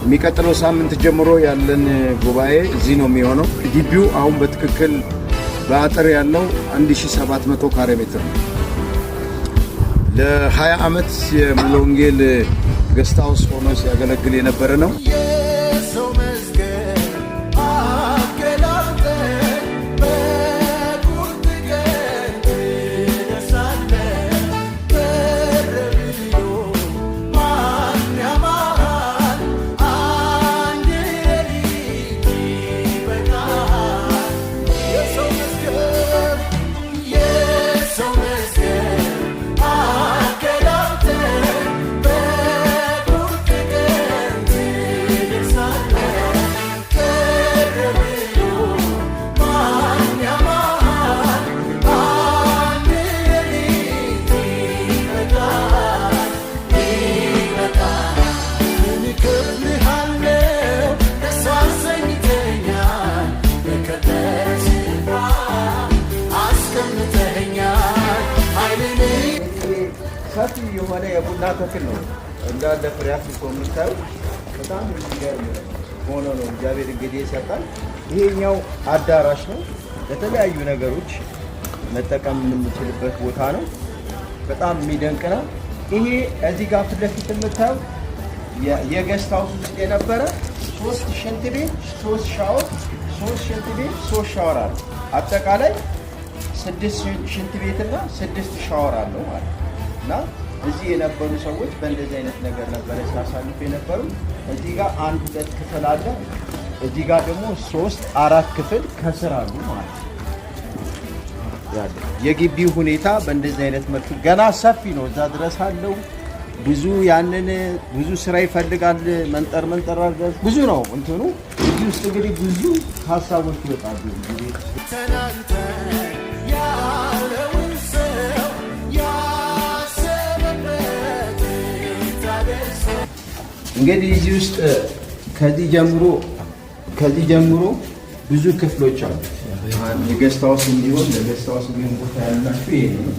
የሚቀጥለው ሳምንት ጀምሮ ያለን ጉባኤ እዚህ ነው የሚሆነው። ግቢው አሁን በትክክል በአጥር ያለው 1700 ካሬ ሜትር ነው። ለ20 ዓመት የሙሉ ወንጌል ገስት ሃውስ ሆኖ ሲያገለግል የነበረ ነው። ሰፊ የሆነ የቡና ተክል ነው እንዳለ ፍሬያት ቆምታው በጣም የሚገርም ሆኖ ነው እግዚአብሔር እንግዲህ ይሰጣል። ይሄኛው አዳራሽ ነው። ለተለያዩ ነገሮች መጠቀም የምንችልበት ቦታ ነው። በጣም የሚደንቅ ነው። ይሄ እዚህ ጋር ፊት ለፊት የምታዩ የገስት ሃውስ ውስጥ የነበረ 3 ሽንት ቤት፣ 3 ሻወር፣ 3 ሽንት ቤት፣ 3 ሻወር አለ። አጠቃላይ 6 ሽንት ቤትና 6 ሻወር አለው ማለት ነው። እና እዚህ የነበሩ ሰዎች በእንደዚህ አይነት ነገር ነበር ሲያሳልፉ የነበሩ። እዚህ ጋር 1-2 ክፍል አለ። እዚህ ጋር ደግሞ 3-4 ክፍል ከስር አሉ ማለት ነው። የግቢው ሁኔታ በእንደዚህ አይነት መልኩ ገና ሰፊ ነው። እዛ ድረስ አለው ብዙ ስራ ይፈልጋል። መንጠር ብዙ ነው እንትኑ። እዚህ ውስጥ እንግዲህ ብዙ ሀሳቦች ይወጣሉ። እንግዲህ እዚህ ውስጥ ከዚህ ጀምሮ ብዙ ክፍሎች አሉ። የገስት ሃውስ እንዲሆን ለገስት ሃውስ የሚሆን ቦታ ያላችሁ ይሄ ነው።